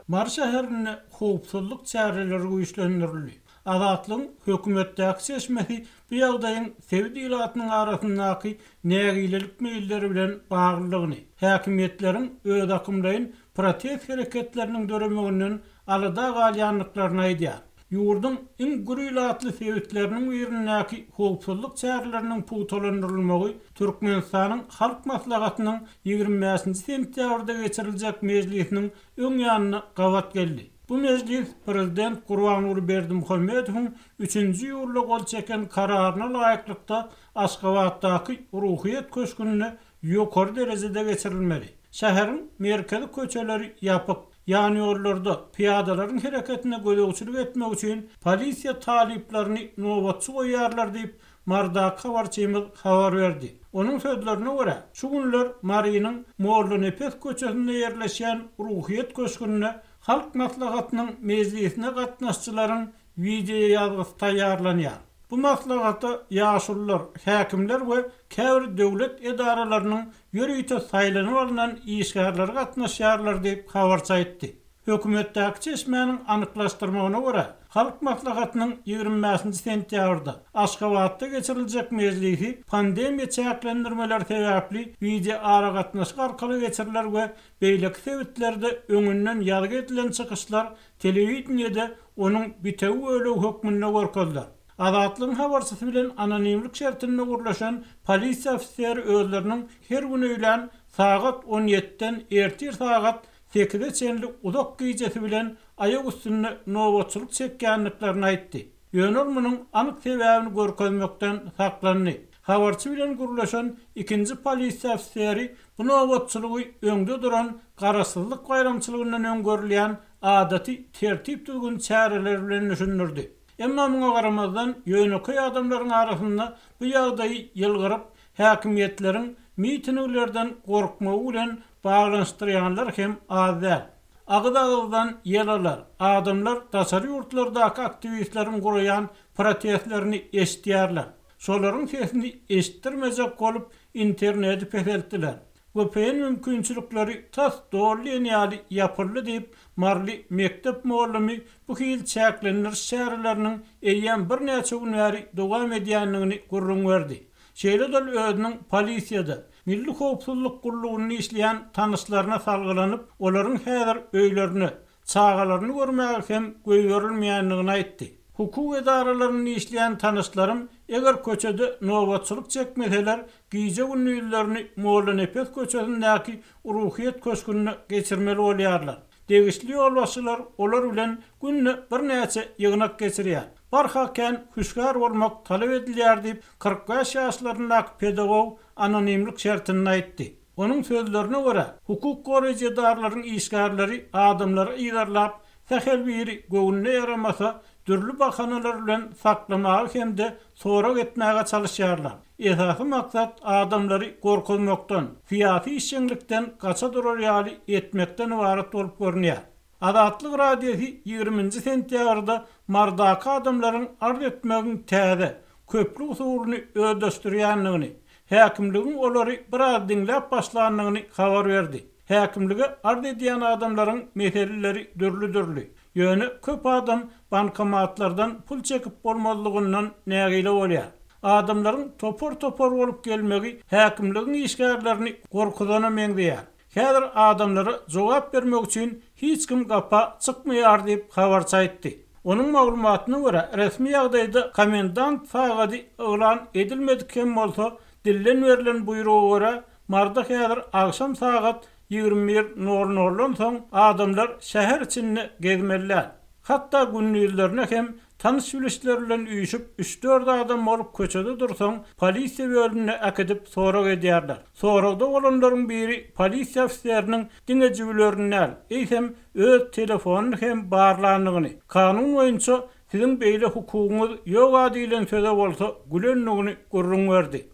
Mar şäherine howpsuzlyk çäreleri güýçlendirildi. Azatlyň hökümetdäki seçmesi bu ýagdaýyň sewdiýlatynyň arasyndaky nägilelik meýilleri bilen baglylygyny, häkimetleriň öz akymlaryň protest hereketleriniň döremeginden alada galýanlyklaryny aýdýar. Ýurdun iň gürüýlatly sebäpleriniň birindäki howpsuzlyk çäreleriniň putolandyrylmagy Türkmenistanyň halk maslahatynyň 25-nji sentýabrda geçiriljek mejlisiniň öň ýanyna gawat geldi. Bu meclis Prezident Gurbanuly Berdimuhammedowyň 3-nji ýurla gol çeken kararyna laýyklykda Aşgabatdaky ruhyet köşkünini ýokary derejede geçirilmeli. Şäheriň merkezi köçeleri ýapyk, ýani ýollarda piýadalaryň hereketine gödäwçilik etmek üçin polisiýa talyplaryny nobatçy goýýarlar diýip Mardak habarçymyz habar berdi. Onuň sözlerine görä, şu günler Marynyň Morlanepes köçesinde ýerleşen ruhyet köşkünine halk maslahatynyň mejlisine gatnaşçylaryň video ýazgysy taýýarlanýar. Bu maslahatda ýaşullar, häkimler we käbir döwlet edaralarynyň ýörüýte saýlanyp alynan işgärler gatnaşýarlar diýip habarça aýtdy. Hökümetdäki çeşmäniň anyklaşdyrmagyna görä, halk maslahatynyň 25-nji sentýabrda Aşgabatda geçiriljek mejlisi pandemiýa çäklendirmeleri sebäpli video ara gatnaşyk arkaly geçiriler we beýleki sebäplerde öňünden ýazyk edilen çykyşlar telewizionyada onuň bitew öle hökmüne görkezler. Azatlyň habarçysy bilen anonimlik şertine gurlaşan polisiýa ofiseri özleriniň her güni öýlen sagat 17-den ertir sagat 8-e çenli uzak giýjesi bilen aýak üstünde nobatçylyk çekýänliklaryny aýtdy. Ýönelmeniň anyk sebäbini görkezmekden saklandy. Habarçy bilen gurlaşan ikinji polisiýa ofiseri bu nobatçylygy öňde duran garasyzlyk gaýramçylygynyň öňgerilýän adaty tertip düzgün çäreler bilen düşündirdi. Emma muňa garamazdan ýöneköy adamlaryň arasynda bu ýagdaýy ýylgyryp häkimetleriň mitinglerden gorkmagy bilen baglanşdyrýanlar hem az däl. Agdagdan ýelalar, adamlar daşary ýurtlardaky aktivistleriň guraýan protestlerini eşitýärler. Şolaryň sesini eşitdirmejek bolup interneti peseltdiler. VPN mümkinçilikleri tas doğrulýany ýapyldy diýip Marly mektep muallimi bu hil çäklenir şäherleriniň eýýän bir näçe gün bäri dowam edýänligini gurrun berdi. Şeýle-de özüniň polisiýada milli howpsuzlyk gurulugyny işleýän tanışlaryna salgylanyp, olaryň häzir öýlerini, çağalaryny görmäge hem göýberilmeýänligini aýtdy. Hukuk edaralaryny işleýän tanışlarym eger köçede nobatçylyk çekmeseler, giýje günlüklerini Morlanepes köçesindäki ruhyet köşküne geçirmeli bolýarlar. Degişli ýolbaşçylar olar bilen günne bir näçe ýygnak geçirýär. Barhaken hüşgär bolmak talap edilýär diýip 45 ýaşlaryndaky pedagog anonimlik şertini aýtdy. Onuň sözlerine görä, hukuk goraýjy edaralaryň işgärleri adamlary ýygarlap, sähel biri göwnüne yaramasa türlü bahanalar bilen saklamagy hemde sorak etmäge çalışýarlar. Esasy maksat adamlary gorkuzmakdan, fiýasy işçilikden gaça durar ýaly etmekden ibaret bolup görünýär. Azatlyk radiosi 20-nji sentýabrda Mardaky adamlaryň arz etmegiň täze, köplük usulyny öýdüşdirýänligini, häkimligiň olary biraz diňläp başlandygyny habar berdi. Häkimlige arz edýän adamlaryň meseleleri dürli. Ýöne köp adam bankomatlardan pul çekip bolmazlygyndan nägile bolýar. Adamlaryň topor bolup gelmegi häkimligiň işgärlerini gorkuzana meňdýär. Häzir adamlara jogap bermek üçin hiç kim gapa çykmaýar diýip habarça aýtdy. Onuň maglumatyna görä, resmi ýagdaýda komendant fagady elan edilmediken bolsa, dillen berilen buýruga görä, marda häzir akşam sagat 21:00'dan soň adamlar şäher içinde gezmeliler. Hatta günlüklerine hem tanış bilişler bilen üýüşüp 3-4 adam bolup köçede dursaň, polisiýa bölümine akıdyp sorak edýärler. Sorakda bolanlaryň biri polisiýa ofiseriniň diňejilerini eýsem öz telefonuny hem barlanlygyny, kanun boýunça siziň beýle hukugyňyz ýok diýilen söze bolsa gülenligini gurrun berdi.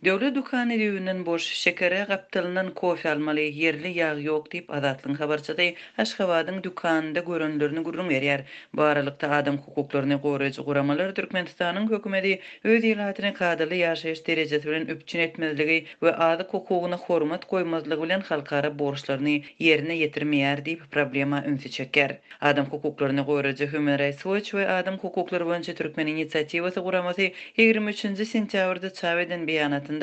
Döwlet dukany diýinden boş şekere gapdylynan kofe almaly, yerli ýag ýok diýip Azatlyň habarçydy. Aşgabatyň dukanynda görenlerini gurrun berýär. Bu aralykda adam hukuklaryny goraýjy guramalar Türkmenistanyň hökümeti öz ýylatyny kadaly ýaşaýyş derejesi bilen üpçün etmezligi we azyk hukugyna hormat goýmazlygy bilen halkara borçlaryny ýerine ýetirmeýär diýip problema ünsi çeker. Adam hukuklaryny goraýjy Human Rights Watch we Adam hukuklary boýunça Türkmen inisiatywasy guramasy 23 sentýabrda çap eden beýanatynda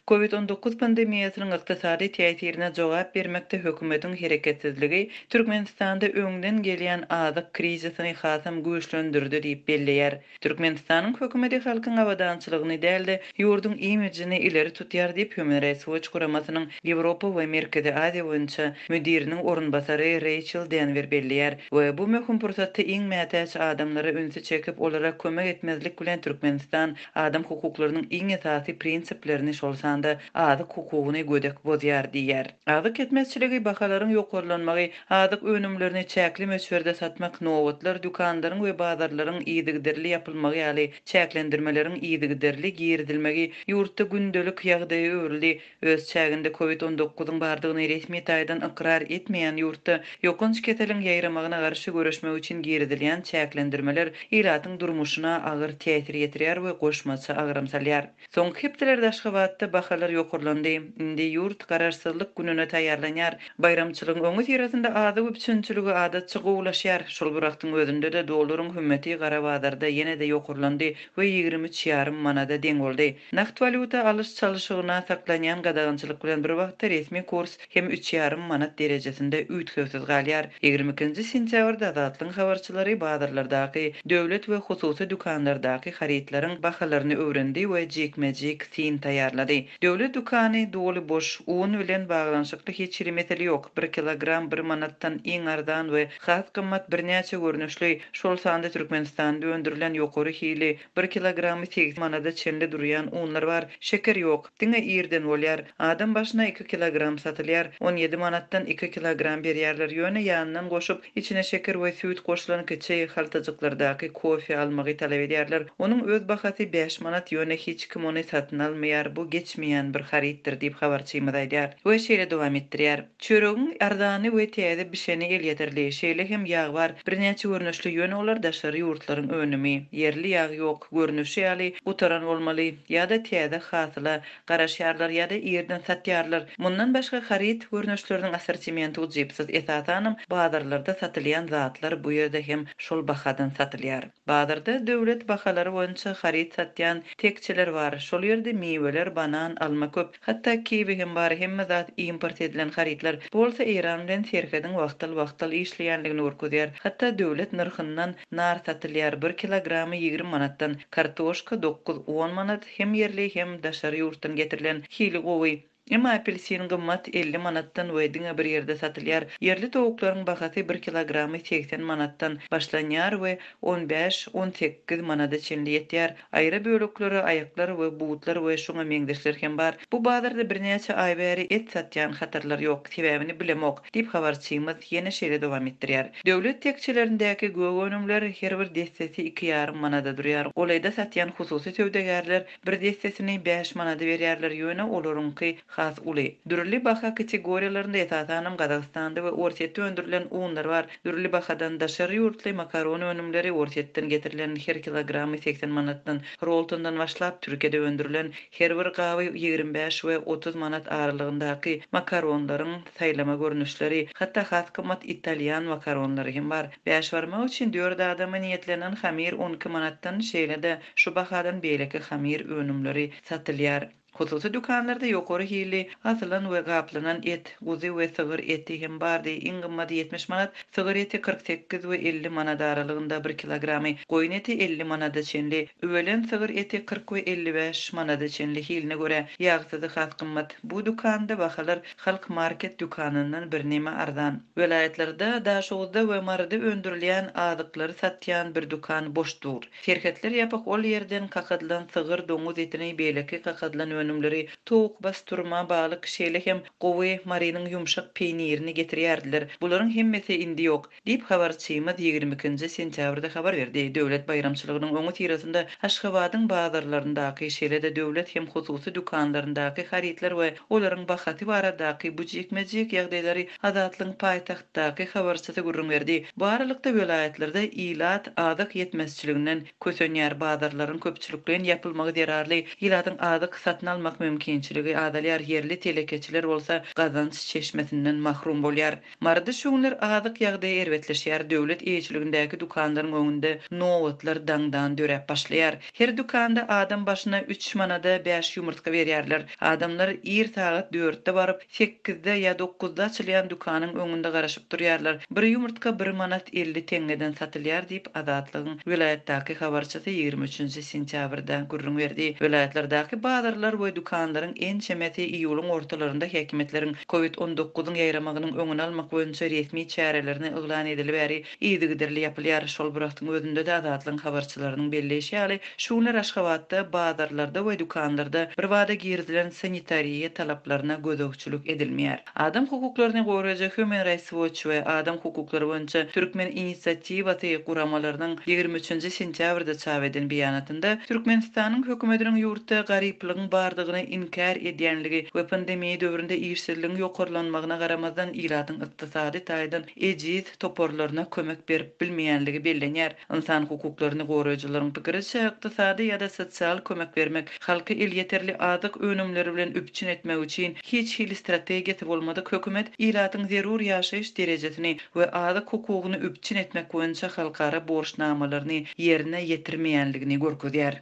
COVID-19 pandemiýasynyň ykdysady täsirine jogap bermekde hökümetiň hereketsizligi Türkmenistanda öňden gelýän azyk krizisyny hasam güýçlendirdi diýip belleýär. Türkmenistanyň hökümeti halkyň awadançylygyny däldi, ýurdun imidjini ileri tutýar diýip Human Rights Watch guramasynyň Ýewropa we Merkezi Aziýa boýunça müdiriniň orunbasary Rachel Denver belleýär we bu möhüm pursatda iň mätäç adamlara ünsi çekip olara kömek etmezlik bilen Türkmenistan adam hukuklarynyň iň esasy prinsiplerini şolsanda azyk hukugyny gödek bozýar diýär. Azyk etmezçiligi bahalaryň ýokarlanmagy, azyk önümlerini çäkli meşwerde satmak, nowatlar dukanlaryň we bazarlaryň ýygyderli ýapylmagy ýaly çäklendirmeleriň ýygyderli girdilmegi ýurtda gündelik ýagdaýy öwrüldi. Öz çäginde COVID-19-yň bardygyny resmi taýdan ikrar etmeýän ýurtda ýokunç keseliň ýaýramagyna garşy görüşmek üçin girdilýän çäklendirmeler ýylatyň durmuşyna agyr täsir ýetirýär we goşmaça agyramsalýar. Soňky hepdelerde Aşgabatda bahalar ýokurlandy. Indi ýurt gararsızlyk gününe taýýarlanýar. Bayramçylygyň öňü ýerinde azyk üçünçüligi adatça gowlaşýar. Şol birakdyň özünde de dolaryň hümmeti gara bazarda ýene-de ýokurlandy we 23,5 manada deň boldy. Nakt valyuta alış çalyşygyna saklanýan gadagançylyk bilen bir wagtda resmi kurs hem 3,5 manat derejesinde üýtgewsiz galýar. 22 sentýabrda Azatlyň habarçylary bazarlardaky döwlet we hususy dukanlardaky haritlaryň bahalaryny öwrendi we jekmejek sin taýýarlady. Döwlet dukany doly boş, un bilen baglanşykly hiç bir mesele ýok. 1 kilogram 1 manatdan iň ardan we has kymmat birnäçe görnüşli. Şol sanda Türkmenistanda öndürilen ýokary hili 1 kilogramy 8 manada çenli durýan unlar bar. Şeker ýok. Diňe ýerden bolýar. Adam başyna 2 kilogram satylýar. 17 manatdan 2 kilogram berýärler. Ýöne ýanyndan goşup içine şeker we süýt goşulan kiçik haltacyklardaky kofe almagy talap edýärler. Onuň öz bahasy 5 manat, ýöne hiç kim ony satyn almaýar. Bu geçmeýän bir haritdir diýip habarçymyz aýdýar. We şeýle dowam etdirýär. Çöregiň ardany we täze bişeni el ýetirli. Şeýle hem ýag bar. Birnäçe görnüşli ýöne olar daşary ýurtlaryň önümi. Yerli ýag ýok. Görnüşi ýaly gutaran bolmaly. Ýa-da täze hasyla garaşýarlar ýa-da ýerden satýarlar. Mundan başga harit görnüşleriniň assortimenti ujypsyz. Esasanam bazarlarda satylýan zatlar bu ýerde hem şol bahadan satylýar. Bazarda döwlet bahalary boýunça harit satýan tekçiler bar. Şol ýerde meweler, banan, alma köp. Hatda kiwi hem bar, hemme zat import edilen haritler. Bolsa Iran bilen serkediň wagtal işleýänligini görkezýär. Hatda döwlet narhyndan nar satylýar. 1 kilogramy 20 manatdan, kartoşka 9-10 manat, hem yerli hem daşary ýurtdan getirilen hili gowy. Emma apelsin gymmat 50 manatdan we diňe bir ýerde satylýar. Yerli towaklaryň bahasy 1 kilogramy 80 manatdan başlanýar we 15-18 manada çenli ýetýär. Aýra bölekleri, aýaklary we butlar we şoňa meňdeşler hem bar. Bu bazarda birnäçe aý bäri et satýan hatarlar ýok, sebäbini bilemok diýip habarçymyz ýene şeýle dowam etdirýär. Döwlet tekçilerindäki göw önümler her bir destesi 2,5 manada durýar. Olaýda satýan hususy söwdegärler bir destesini 5 manada berýärler, ýöne olaryňky has uly. Dürli baha kategoriýalarynda esasanam Gazagstanda we Orsetde öndürilen unlar bar. Dürli bahadan daşary ýurtly makaron önümleri Orsetden getirilen her kilogramy 80 manatdan, Roltondan başlap Türkiýede öndürilen her bir gawy 25 we 30 manat aralygyndaky makaronlaryň saýlama görnüşleri, hatda has kymmat italyan makaronlary hem bar. Bäş barmak üçin 4 adama niýetlenen hamir 12 manatdan şeýle-de şu bahadan beýleki hamir önümleri satylýar. Hususy dukanlarda ýokary hili asylan we gaplanan et, guzy we sygyr eti hem bardy. Iň gymmaty 70 manat, sygyr eti 48 we 50 manat aralygynda 1 kilogramy, goýun eti 50 manada çenli, öwelen sygyr eti 40 we 55 manada çenli hiline görä ýagsyzy has gymmat. Bu dukanda bahalar Halk Market dukanyndan birnäme arzan. Welaýetlarda daşowda we mardy öndürilýän azyklary satýan bir dukan boş dur. Şirketler ýapyk ol ýerden kakadylan sygyr doňuz etini beýleki kakadylan önümleri toğuk basturma, balık, şeýle hem gowy marinin yumşak peýnirini getirýärdiler. Bularyň hemmesi indi ýok, diýip habarçymyz 22-nji sentýabrda habar berdi. Döwlet bayramçylygynyň öňü tirasynda Aşgabatyň bazarlaryndaky şeýle-de döwlet hem hususy dukanlaryndaky haritler we olaryň bahaty baradaky bu jekmejek ýagdaýlary Azatlyň paýtagtdaky habarçysy gurrun berdi. Baralykda welaýatlerde ilat azyk ýetmezçiliginden kösenýär bazarlaryň köpçülikden ýapylmagy derarly ilatyň azyk satyn almak mümkinçiligi adalyar yerli telekeçiler bolsa gazanç çeşmesinden mahrum bolýar. Mardy şuňlar azyk ýagdaýy erbetleşýär. Döwlet eýçiligindäki dukanlaryň öňünde nowatlar daňdan dörep başlaýar. Her dukanda adam başyna 3 manada 5 ýumurtga berýärler. Adamlar ir saat 4-de baryp 8-de ýa 9-da açylýan dukanyň öňünde garaşyp durýarlar. Bir ýumurtka 1 manat 50 teňleden satylýar diýip Azatlygyň vilayatdaky habarçysy 23-nji sentýabrda gurrun berdi. Vilayatlardaky bazarlar we dukanlaryň en çemeti iýulyň ortalarynda häkimetleriň COVID-19-yň ýaýramagynyň öňüni almak boýunça resmi çärelerini eglan edilip bäri ýygyderli ýapylýar. Şol buratyň özünde de Azatlygyň habarçylarynyň belleşýäli şuňlar Aşgabatda bazarlarda we dukanlarda bir wada girdilen sanitariýa talaplaryna gözegçilik edilmeýär. Adam hukuklaryny goraýjak Human Rights Watch we Adam hukuklary boýunça Türkmen inisiatiwaty guramalarynyň 23-nji sentýabrda çap edilen beýanatynda Türkmenistanyň hökümetiniň ýurtda garyplygyň bardygyny inkar edýänligi we pandemiýa döwründe işsizligiň ýokarlanmagyna garamazdan ilatyň ykdysady taýdan ejiz toporlaryna kömek berip bilmeýänligi bellenýär. İnsan hukuklaryny goraýjylaryň pikiriçe ykdysady ýa-da sosial kömek bermek halky el ýeterli azyk önümleri bilen üpçün etmek üçin hiç hili strategiýasy bolmadyk hökümet ilatyň zerur ýaşaýyş derejesini we azyk hukugyny üpçün etmek boýunça halkara borçnamalaryny ýerine ýetirmeýänligini görkezýär.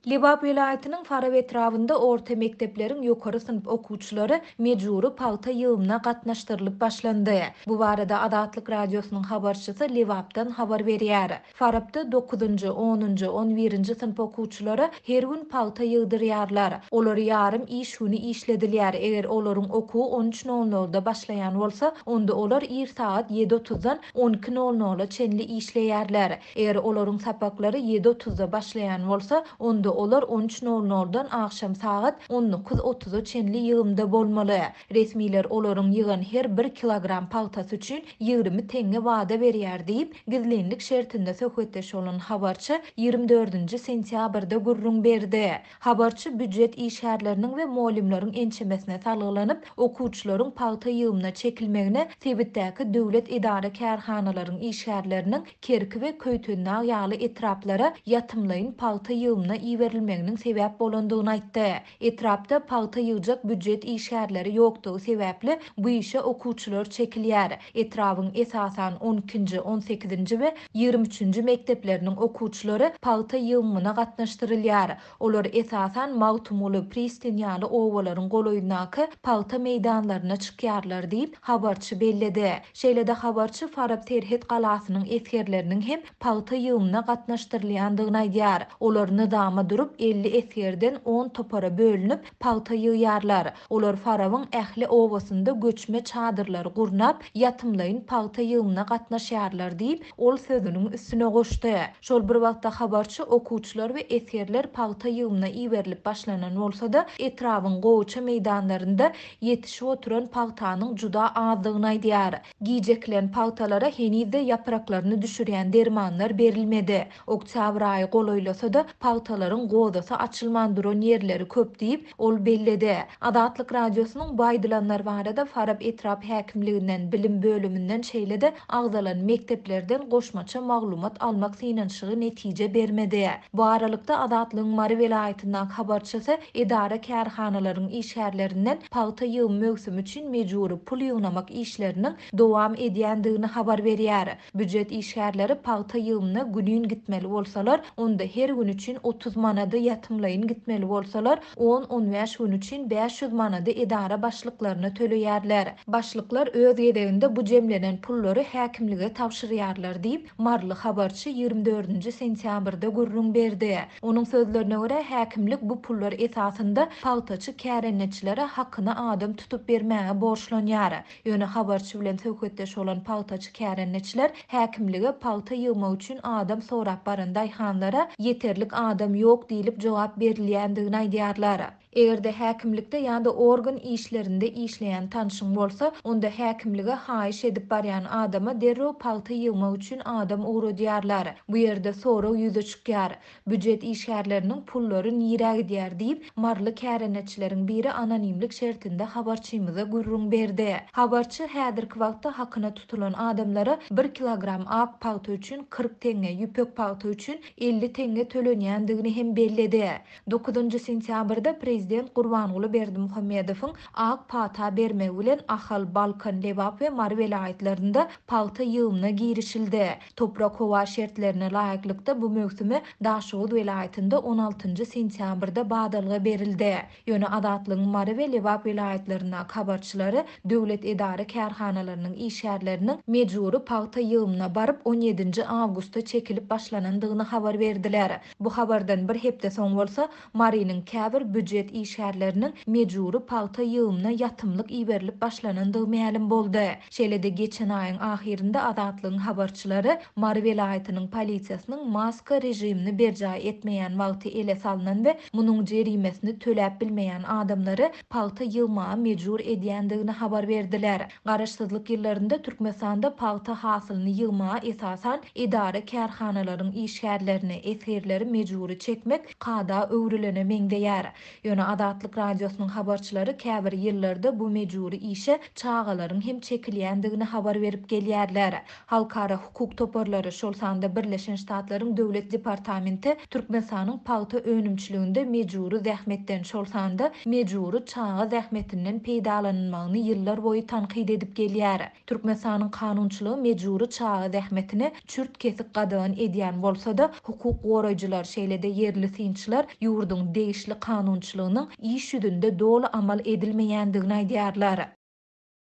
Libap vilayatynyň Farab etrafynda orta mektepleriň ýokary synp okuwçylary mejburi palta ýygyna gatnaşdyrylyp başlandy. Bu barada Azatlyk radiosynyň habarçysy Libapdan habar berýär. Farabda 9-njy, 10-njy, 11-nji synp okuwçylary her gün palta ýygdyrýarlar. Olar ýarym iş güni işledilýär. Eger olaryň okuwy 13:00-da başlaýan bolsa, onda olar ir saat 7:30-dan 12:00-a çenli işleýärler. Eger olaryň sapaklary 7:30-da başlaýan bolsa, onda olar 13:00-dan akşam saat 19:30-a çenli ýygymda bolmaly. Resmiler olaryň ýygan her 1 kilogram paltasy üçin 20 teňe wada berýär diýip gizlenlik şertinde söhbetdeş bolan habarçy 24-nji sentýabrda gurrun berdi. Habarçy büdjet işgärleriniň we molimleriň ençemesine salgylanyp okuwçylaryň palta ýygymna çekilmegine sebitdäki döwlet idara kärhanalaryň işgärleriniň kerki we köýtünä ýaly etraplara ýatymlaýyn palta ýygymna iwerilmeginiň sebäp bolandygyny aýtdy. Etrapda palta ýyjak büdjet işgärleri ýokdugy sebäpli bu işe okuwçylar çekilýär. Etrawyň esasan 12-nji, 18-nji we 23-nji mektepleriniň okuwçylary palta ýygymyna gatnaşdyrylýar. Olar esasan Mawtumuly, Pristin ýaly owalaryň goloýundaky palta meýdanlaryna çykýarlar diýip habarçy belledi. Şeýle-de habarçy Farab Terhet galasynyň eskerleriniň hem palta ýygymyna gatnaşdyrylýandygyny aýdýar. Olar nydama durup 50 eskerden 10 topara bölünüp palta ýygýarlar. Olar Farabyň ähli owasynda göçme çadyrlar gurnap ýatymlaýyn palta ýygymyna gatnaşýarlar diýip ol sözüniň üstüne goşdy. Şol bir wagtda habarçy okuwçylar we eskerler palta ýygymyna iwerilip başlanan bolsa-da etrawyň goýça meýdanlarynda ýetişip oturan paltanyň juda azdygyny aýdýar. Giyjeklen paltalara henizde ýapraklaryny düşürýän dermanlar berilmedi. Oktyabr aýy goloýlasa-da paltalaryň gozasy açylman duran ýerleri köp diýip ol belledi. Azatlyk radiosynyň baýdylanlar barada Farab etrap häkimliginden bilim bölümünden şeýle-de agzalan mekteplerden goşmaça maglumat almak synanşygy netije bermedi. Bu aralykda Azatlygyň Mary vilayatyndan habarçysy idara kärhanalaryň işgärlerinden palta ýygym mögsümi üçin mejburi pul ýygnamak işleriniň dowam edýändigini habar berýär. Büdjet işgärleri palta ýygymyna günün gitmeli bolsalar, onda her gün üçin 30 manada ýatymlaýyn gitmeli bolsalar, 10-15 gün üçin 500 manada idara başlyklaryna töleýärler. Başlyklar öz ýedeginde bu jemlenen pullary häkimlige tapşyrýarlar diýip marly habarçy 24-nji sentýabrda gurrun berdi. Onuň sözlerine görä häkimlik bu pullar esasında paltaçy kärenneçilere hakyny adam tutup bermäge borçlanýar. Ýöne habarçy bilen söhbetdeş bolan paltaçy kärenneçiler häkimlige palta ýygmak üçin adam sorap baran daýhanlara ýeterlik adam ýok ýok diýilip jogap berilýändigini aýdýarlar. Egerde häkimlikde ýa-da organ işlerinde işleýän tanşyň bolsa, onda häkimlige haýyş edip barýan adama derrew palta ýygmak üçin adam uğradyarlar. Bu ýerde soraw ýüze çykýar. Büdjet işgärleriniň pullary nirä gidýär diýip marly kärenetçileriň biri anonimlik şertinde habarçymyza gurrun berdi. Habarçy häzirki wagtda hakyna tutulan adamlara 1 kilogram ak palta üçin 40 teňe, ýüpek palta üçin 50 teňe tölenýändigini hem belledi. 9 sentýabrda Prezident Gurbanguly Berdimuhammedowyň ak palta bermegi bilen Ahal, Balkan, Lebap we Mary vilayetlerinde palta ýygymyna girişildi. Toprak howa şertlerine laýyklykda bu mögsümi Daşowut vilayetinde 16 sentýabrda badalga berildi. Ýöne Adatlyň Mary we Lebap vilayetlerine habarçylary döwlet edara kärhanalarynyň işgärleriniň mejburi palta ýygymyna baryp 17 awgustda çekilip başlanandygyny habar berdiler. Bu habardan bir hepde soň bolsa Marynyň käbir büdjet işgärleriniň mejburi palta ýygymyna ýatymlyk iberilip başlanandygy ma'lum boldy. Şeýle-de geçen aýyň ahirinde Adatlyň habarçylary Mary vilayetiniň polisiýasynyň maska rejimini berjaý etmeýän wagty ele salynan we munyň jerimesini töläp bilmeýän adamlary palta ýygmaga mejbur edýändigini habar berdiler. Garaşsyzlyk ýyllarynda Türkmenistanda palta hasylyny ýygmaga esasan idara kärhanalaryň işgärlerini, esirleri mejburi çekmek kada öwrülene meňdeýär. Ýöne Adatlyk radiosynyň habarçylary käbir ýyllarda bu mejburi işe çağalaryň hem çekilýändigini habar berip gelýärler. Halkara hukuk toparlary şol sanda Birleşen Ştatlaryň döwlet departamenti Türkmenistanyň palta önümçiliginde mejburi zähmetden şol sanda mejburi çağa zähmetinden peýdalanmagyny ýyllar boyu tanqid edip gelýär. Türkmenistanyň kanunçylygy mejburi çağa zähmetini çürt kesik gadagyn edýän bolsa-da hukuk goraýjylar şeýle-de yerli synçylar ýurduň değişli kanunçylygynyň iş ýüzünde dolu amal edilmeýändigini aýdýarlar.